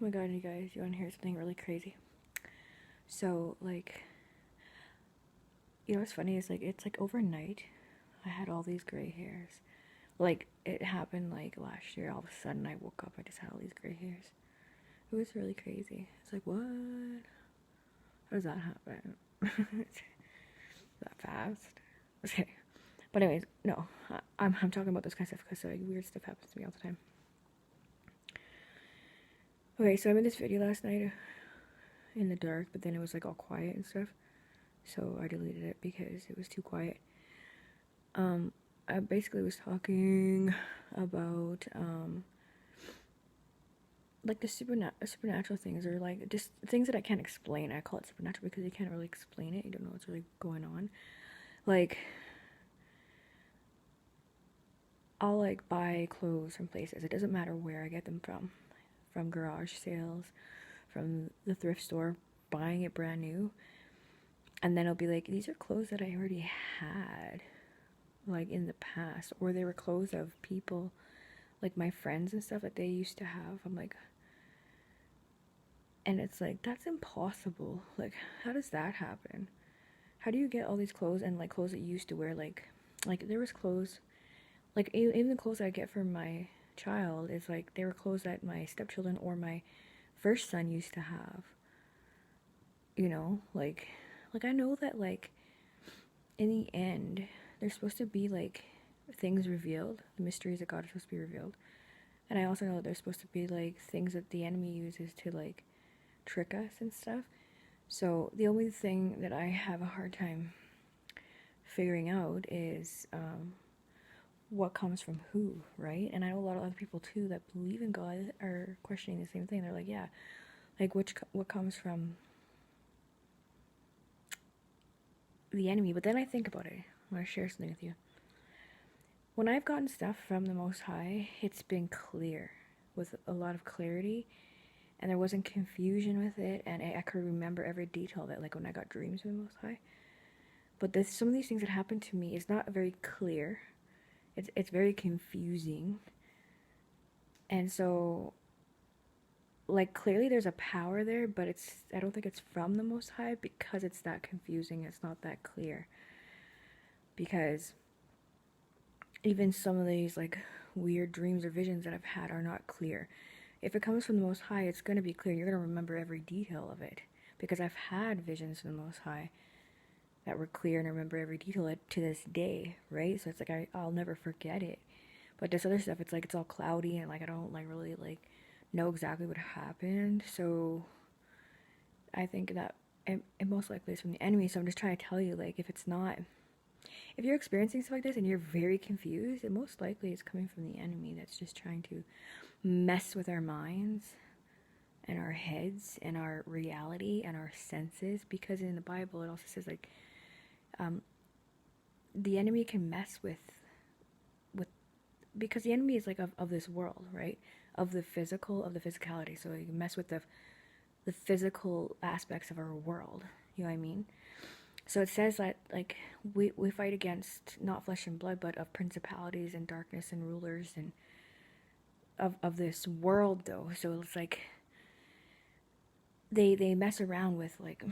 Oh my god, you guys, you want to hear something really crazy? So, like, you know what's funny is, like, it's like overnight, I had all these gray hairs. Like, it happened, like, last year. All of a sudden, I woke up, I just had all these gray hairs. It was really crazy. It's like, what? How does that happen? That fast? Okay. But anyways, no. I'm talking about this kind of stuff because, like, weird stuff happens to me all the time. Okay, so I made this video last night in the dark, but then it was, like, all quiet and stuff. So I deleted it because it was too quiet. I basically was talking about like the supernatural things, or like just things that I can't explain. I call it supernatural because you can't really explain it. You don't know what's really going on. Like, I'll like buy clothes from places. It doesn't matter where I get them from garage sales, from the thrift store, buying it brand new, and then it'll be like, these are clothes that I already had, like in the past, or they were clothes of people, like my friends and stuff that they used to have. I'm like, and it's like, that's impossible. Like, how does that happen? How do you get all these clothes, and like clothes that you used to wear? Like there was clothes, like even the clothes I get for my child is like, they were clothes that my stepchildren or my first son used to have. You know, like I know that, like, in the end, there's supposed to be like things revealed, the mysteries of God are supposed to be revealed. And I also know that there's supposed to be like things that the enemy uses to like trick us and stuff. So the only thing that I have a hard time figuring out is what comes from who, right? And I know a lot of other people too that believe in God are questioning the same thing. They're like, yeah, like what comes from the enemy? But then I think about it. I want to share something with you. When I've gotten stuff from the Most High, it's been clear, with a lot of clarity, and there wasn't confusion with it, and I could remember every detail of it, like when I got dreams from the Most High. But some of these things that happen to me is not very clear. It's very confusing. And so, like, clearly there's a power there, but I don't think it's from the Most High because it's that confusing. It's not that clear. Because even some of these, like, weird dreams or visions that I've had are not clear. If it comes from the Most High, it's going to be clear. You're going to remember every detail of it. Because I've had visions from the Most High that were clear, and I remember every detail to this day, right? So it's like I'll never forget it. But this other stuff, it's like it's all cloudy, and like I don't like really like know exactly what happened. So I think that it most likely is from the enemy. So I'm just trying to tell you, like, if you're experiencing stuff like this and you're very confused, it most likely is coming from the enemy that's just trying to mess with our minds and our heads and our reality and our senses. Because in the Bible it also says, like, the enemy can mess with because the enemy is like of this world, right? Of the physical, of the physicality. So you can mess with the physical aspects of our world. You know what I mean? So it says that, like, we fight against not flesh and blood, but of principalities and darkness and rulers and of this world, though. So it's like they mess around with, like,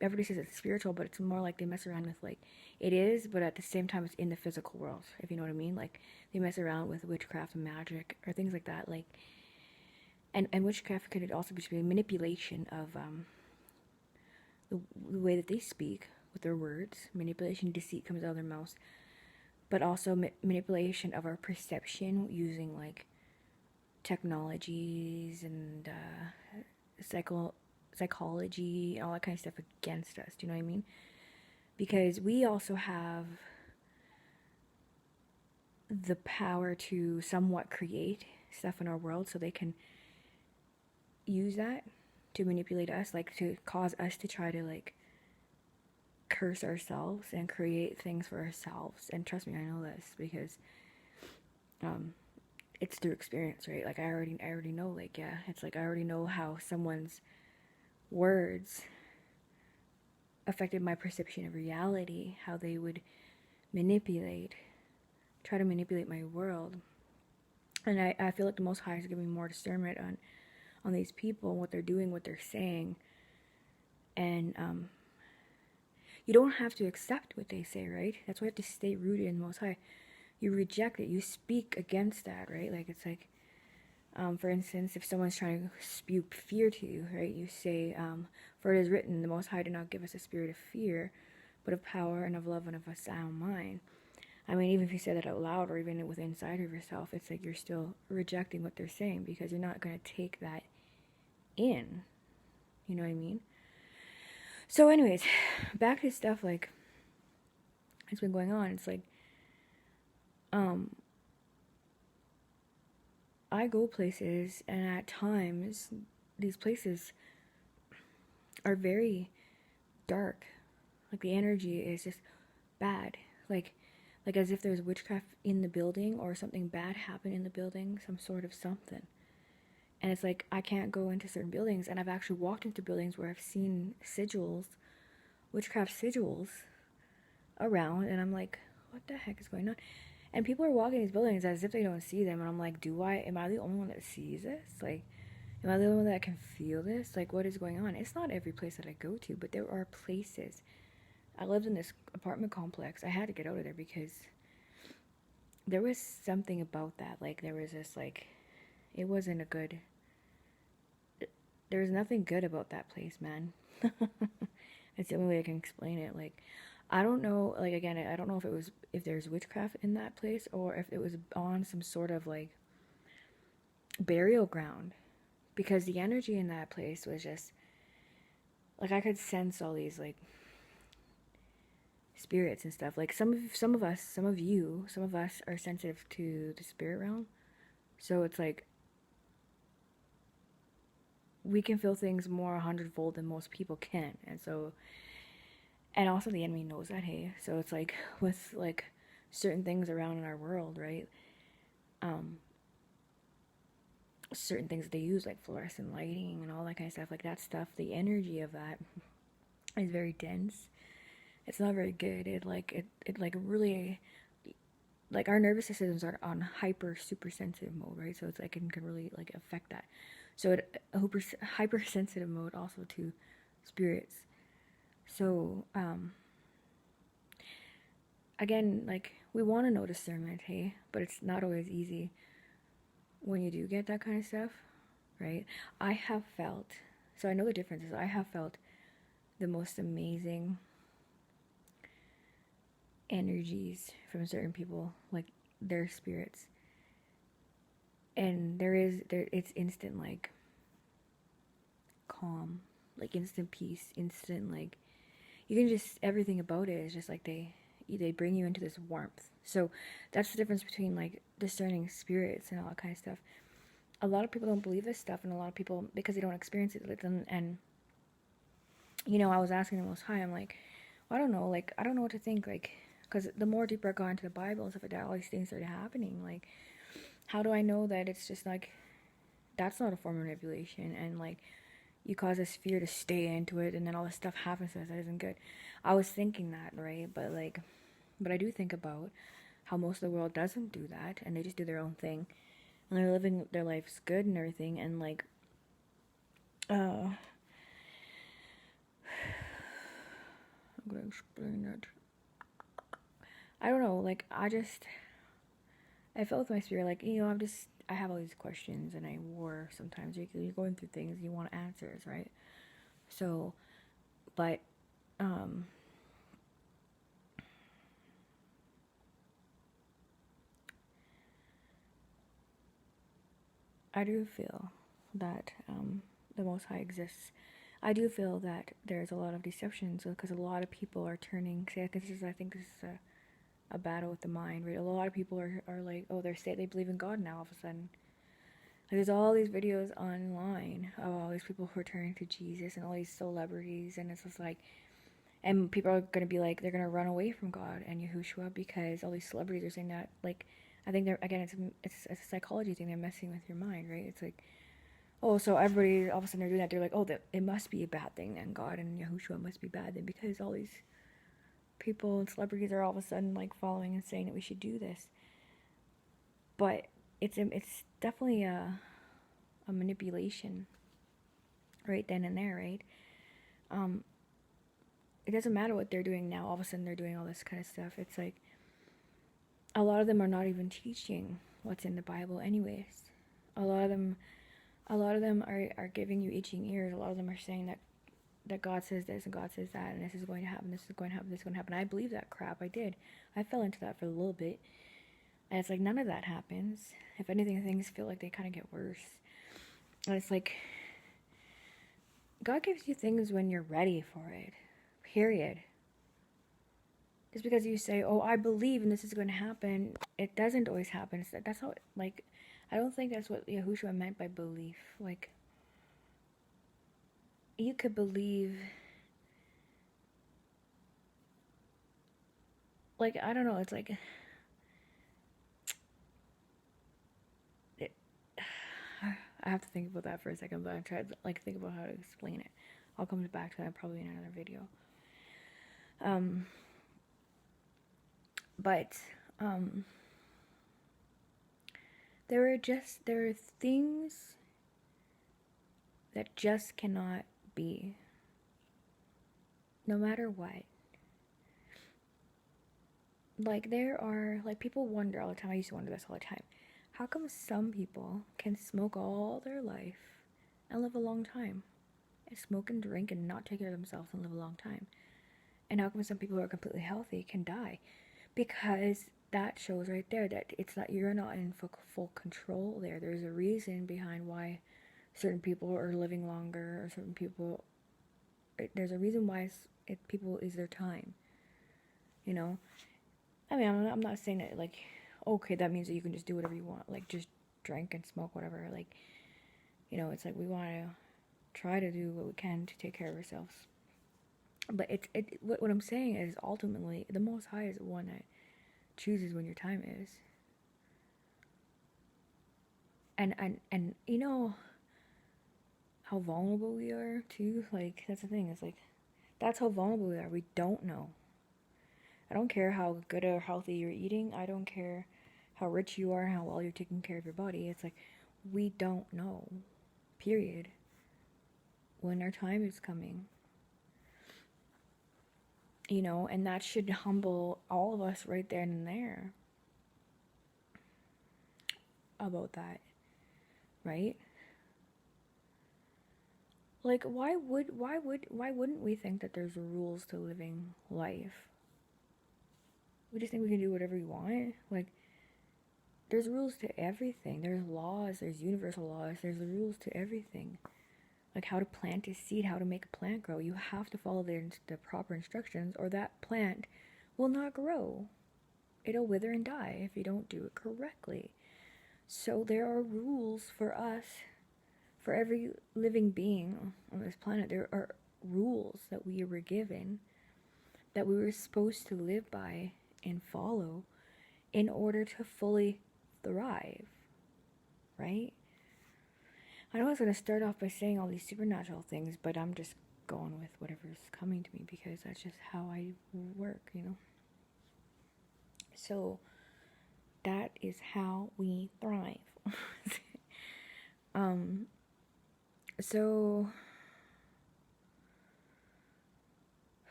everybody says it's spiritual, but it's more like they mess around with, like, it is, but at the same time it's in the physical world, if you know what I mean. Like, they mess around with witchcraft and magic or things like that, like, and witchcraft could also be manipulation of the way that they speak with their words. Manipulation, deceit comes out of their mouths, but also manipulation of our perception using, like, technologies and psychology and all that kind of stuff against us. Do you know what I mean? Because we also have the power to somewhat create stuff in our world, so they can use that to manipulate us, like to cause us to try to, like, curse ourselves and create things for ourselves. And trust me, I know this because it's through experience, right? Like, I already know, like, yeah, it's like I already know how someone's words affected my perception of reality, how they would try to manipulate my world. And I feel like the Most High is giving me more discernment on these people, what they're doing, what they're saying. And you don't have to accept what they say, right? That's why you have to stay rooted in the Most High. You reject it. You speak against that, right? Like, it's like, for instance, if someone's trying to spew fear to you, right? You say, for it is written, the Most High did not give us a spirit of fear, but of power and of love and of a sound mind. I mean, even if you say that out loud or even with inside of yourself, it's like you're still rejecting what they're saying because you're not going to take that in. You know what I mean? So anyways, back to stuff like it's been going on. It's like, I go places and at times these places are very dark. Like the energy is just bad. Like as if there's witchcraft in the building or something bad happened in the building, some sort of something. And it's like I can't go into certain buildings, and I've actually walked into buildings where I've seen sigils, witchcraft sigils around, and I'm like, what the heck is going on? And people are walking these buildings as if they don't see them, and I'm like, am I the only one that sees this? Like, am I the only one that can feel this? Like, what is going on? It's not every place that I go to, but there are places. I lived in this apartment complex. I had to get out of there because there was something about that. Like, there was this, like, it wasn't a good, there was nothing good about that place, man. It's the only way I can explain it. Like, I don't know, like, again, I don't know if there's witchcraft in that place or if it was on some sort of, like, burial ground. Because the energy in that place was just, like, I could sense all these, like, spirits and stuff. Like, some of us are sensitive to the spirit realm. So it's like, we can feel things more 100-fold than most people can. And so, and also the enemy knows that, hey? So it's like, with, like, certain things around in our world, right? Certain things that they use, like fluorescent lighting and all that kind of stuff, like that stuff, the energy of that is very dense. It's not very good. It really, like, our nervous systems are on hyper super sensitive mode, right? So it's like it can really, like, affect that. So it hypersensitive mode also to spirits. So again, like, we want to know discernment, hey, but it's not always easy when you do get that kind of stuff, right? I have felt, so I know the differences. I have felt the most amazing energies from certain people, like their spirits, and it's instant, like, calm, like instant peace, instant, like, you can just, everything about it is just like they bring you into this warmth. So that's the difference between, like, discerning spirits and all that kind of stuff. A lot of people don't believe this stuff, and a lot of people, because they don't experience it with them, and you know, I was asking the Most High, I'm like, well, I don't know, like, I don't know what to think, like, because the more deeper I got into the Bible and stuff like that, all these things started happening. Like, how do I know that it's just like, that's not a form of manipulation, and like, you cause this fear to stay into it, and then all this stuff happens to us that isn't good. I was thinking that, right? But like, but I do think about how most of the world doesn't do that, and they just do their own thing, and they're living their lives good and everything, and like, I'm gonna explain it. I don't know, like, I felt with my spirit, like, you know, I have all these questions, and I war sometimes. You're going through things, you want answers, right? So, but, I do feel that, the Most High exists. I do feel that there's a lot of deception, so, because a lot of people are turning, I think this is a battle with the mind, right? A lot of people are like, oh, they believe in God now all of a sudden. Like, there's all these videos online of all these people who are turning to Jesus and all these celebrities, and it's just like, and people are going to be like, they're going to run away from God and Yahushua because all these celebrities are saying that, like, I think they're, again, it's a psychology thing, they're messing with your mind, right? It's like, oh, so everybody, all of a sudden they're doing that, they're like, oh, it must be a bad thing then, God and Yahushua must be bad then, because all these people and celebrities are all of a sudden, like, following and saying that we should do this. But it's definitely a manipulation right then and there, right? It doesn't matter what they're doing now. All of a sudden, they're doing all this kind of stuff. It's like a lot of them are not even teaching what's in the Bible, anyways. A lot of them, are giving you itching ears. A lot of them are saying that God says this and God says that, and this is going to happen. This is going to happen. This is going to happen. I believe that crap. I did. I fell into that for a little bit, and it's like none of that happens. If anything, things feel like they kind of get worse. And it's like God gives you things when you're ready for it. Period. Just because you say, "Oh, I believe and this is going to happen," it doesn't always happen. That's how, like, I don't think that's what Yahuah meant by belief. Like, you could believe, like, I don't know, it's like, it, I have to think about that for a second, but I'm trying to, like, think about how to explain it. I'll come back to that probably in another video. But, there are things that just cannot be. No matter what. Like, there are, like, people wonder all the time. I used to wonder this all the time. How come some people can smoke all their life and live a long time? And smoke and drink and not take care of themselves and live a long time? And how come some people who are completely healthy can die? Because that shows right there that it's not, you're not in full control there. There's a reason behind why certain people are living longer, or certain people, there's a reason why people is their time, you know? I mean, I'm not saying that, like, okay, that means that you can just do whatever you want, like, just drink and smoke, whatever, like, you know, it's like, we want to try to do what we can to take care of ourselves, but what I'm saying is, ultimately, the Most High is the one that chooses when your time is, and you know, how vulnerable we are, too, like, that's the thing, it's like, that's how vulnerable we are, we don't know. I don't care how good or healthy you're eating. I don't care how rich you are, how well you're taking care of your body. It's like, we don't know. Period. When our time is coming. You know, and that should humble all of us right then and there about that. Right? Like, why wouldn't we think that there's rules to living life? We just think we can do whatever we want. Like, there's rules to everything. There's laws, there's universal laws, there's rules to everything. Like how to plant a seed, how to make a plant grow. You have to follow the proper instructions, or that plant will not grow. It'll wither and die if you don't do it correctly. So there are rules for us, for every living being on this planet. There are rules that we were given, that we were supposed to live by and follow in order to fully thrive, right? I know I was going to start off by saying all these supernatural things, but I'm just going with whatever's coming to me because that's just how I work, you know? So, that is how we thrive. So,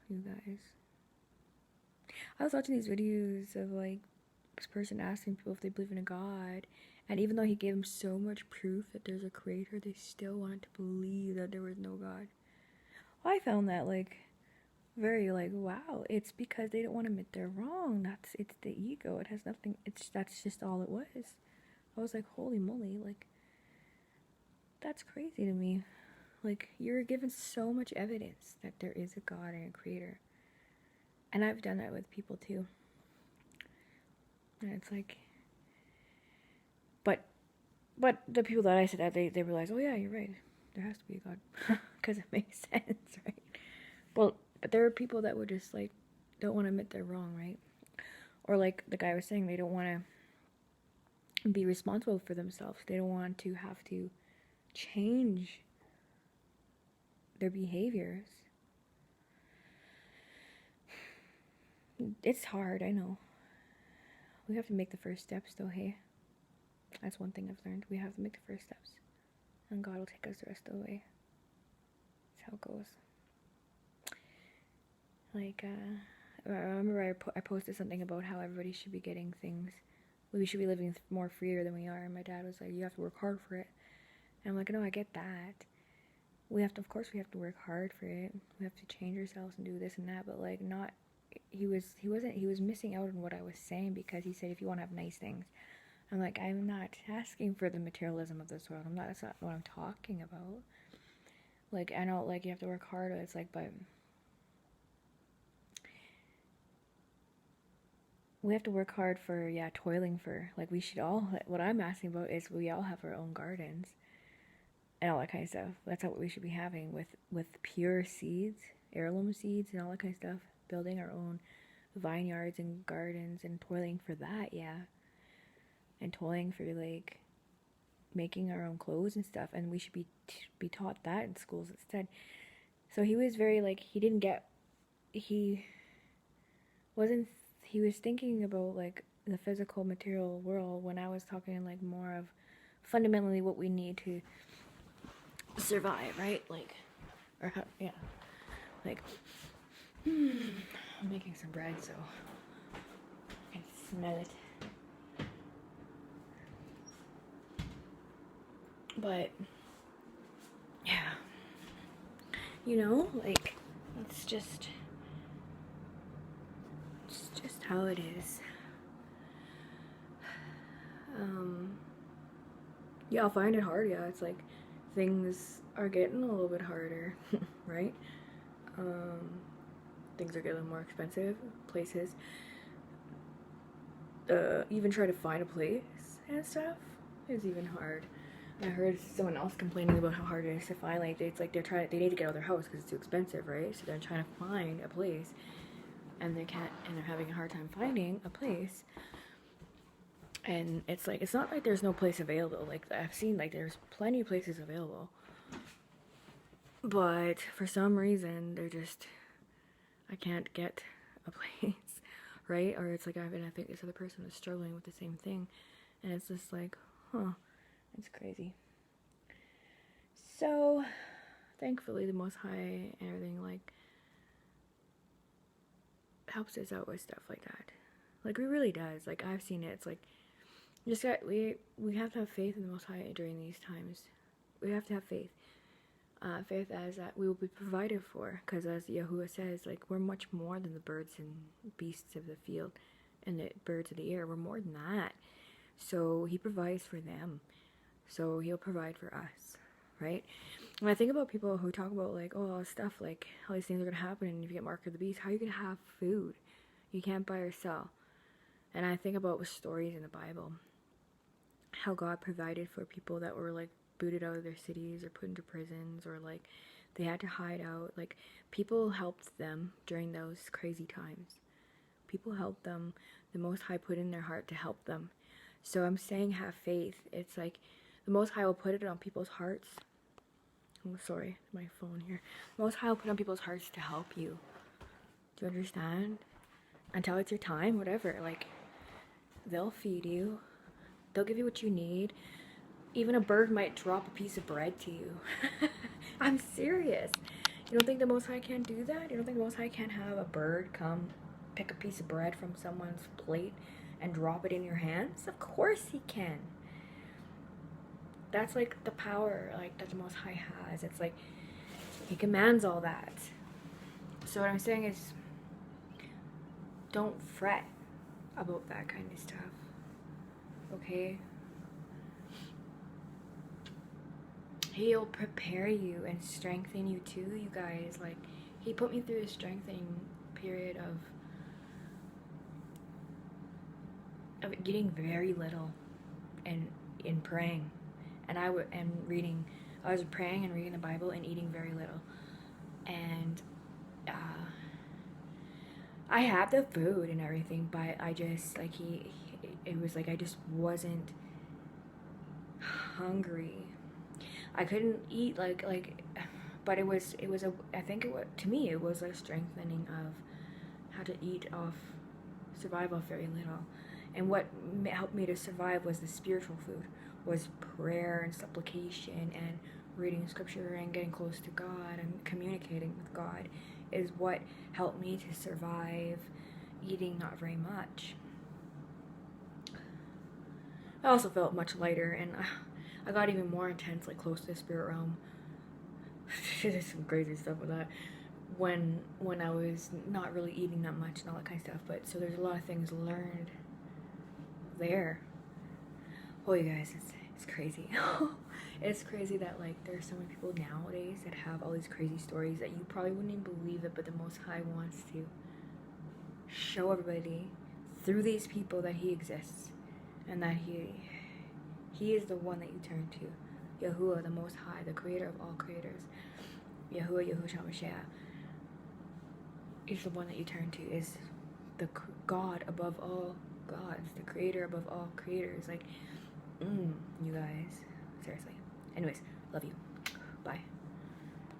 you guys, I was watching these videos of, like, this person asking people if they believe in a God, and even though he gave them so much proof that there's a creator, they still wanted to believe that there was no God. Well, I found that, like, very, like, wow, it's because they don't want to admit they're wrong. It's the ego. It has nothing, that's just all it was. I was like, holy moly, like, that's crazy to me. Like, you're given so much evidence that there is a God and a creator. And I've done that with people too. And it's like, but the people that I said that, they realize, oh yeah, you're right. There has to be a God. Because it makes sense, right? Well, but there are people that would just, like, don't want to admit they're wrong, right? Or like the guy was saying, they don't want to be responsible for themselves. They don't want to have to change their behaviors. It's hard, I know. We have to make the first steps though, hey? That's one thing I've learned. We have to make the first steps, and God will take us the rest of the way. That's how it goes. Like, I remember I posted something about how everybody should be getting things. We should be living more freer than we are. And my dad was like, you have to work hard for it. And I'm like, no, I get that. Of course we have to work hard for it. We have to change ourselves and do this and that. But like, he was missing out on what I was saying, because he said, if you want to have nice things. I'm like, I'm not asking for the materialism of this world. That's not what I'm talking about. Like, I know, like, you have to work hard. It's like, but we have to work hard for, toiling for, like, we should all, what I'm asking about is we all have our own gardens and all that kind of stuff. That's what we should be having with pure seeds, heirloom seeds and all that kind of stuff. Building our own vineyards and gardens and toiling for that, and toiling for, like, making our own clothes and stuff. And we should be taught that in schools instead. So he was very, like, he was thinking about, like, the physical material world, when I was talking, like, more of fundamentally what we need to survive, right? Like, or how, like, I'm making some bread, so I can smell it. But yeah, like, it's just how it is. I find it hard. It's like things are getting a little bit harder, right? Things are getting more expensive. Places, even try to find a place and stuff is even hard. I heard someone else complaining about how hard it is to find. Like, it's like they need to get out of their house because it's too expensive, right? So they're trying to find a place, and they can't, and they're having a hard time finding a place. And it's like, it's not like there's no place available. Like, I've seen, like, there's plenty of places available, but for some reason I can't get a place, right? Or it's like, I think this other person is struggling with the same thing, and it's just like, it's crazy. So, thankfully, the Most High and everything, like, helps us out with stuff like that. Like, it really does. Like, I've seen it. It's like, we have to have faith in the Most High during these times. We have to have faith. Faith as that we will be provided for, because as Yahuah says, like, we're much more than the birds and beasts of the field and the birds of the air. We're more than that. So he provides for them, so he'll provide for us, right? When I think about people who talk about, like, all stuff, like, all these things are gonna happen, and if you get marked of the beast, how are you gonna have food? You can't buy or sell. And I think about with stories in the Bible, how God provided for people that were, like, booted out of their cities or put into prisons, or, like, they had to hide out. Like, people helped them during those crazy times. People helped them. The Most High put in their heart to help them. So I'm saying have faith. It's like the Most High will put it on people's hearts. Oh, sorry, my phone here. The Most High will put on people's hearts to help you. Do you understand? Until it's your time, whatever. Like, they'll feed you. They'll give you what you need. Even a bird might drop a piece of bread to you. I'm serious. You don't think the Most High can't do that? You don't think the Most High can't have a bird come pick a piece of bread from someone's plate and drop it in your hands? Of course he can. That's, like, the power, like, that the Most High has. It's like he commands all that. So what I'm saying is, don't fret about that kind of stuff, okay? He'll prepare you and strengthen you too, you guys. Like, he put me through a strengthening period of getting very little and in praying, and I was praying and reading the Bible and eating very little, and I had the food and everything, but I just, like, it was like I just wasn't hungry. I couldn't eat like, but to me it was a strengthening of how to survive off very little. And what helped me to survive was the spiritual food, was prayer and supplication and reading scripture and getting close to God and communicating with God is what helped me to survive eating not very much. I also felt much lighter, and I got even more intense, like close to the spirit realm. There's some crazy stuff with that. When I was not really eating that much and all that kind of stuff, but so there's a lot of things learned there. Oh, you guys, it's crazy. It's crazy that like there's so many people nowadays that have all these crazy stories that you probably wouldn't even believe it, but the Most High wants to show everybody through these people that He exists, and that He is the one that you turn to. Yahuah, the Most High, the Creator of all creators. Yahuah, Yahushua Mashiach is the one that you turn to, is the God above all gods, the Creator above all creators. Like, you guys, seriously. Anyways, love you. Bye.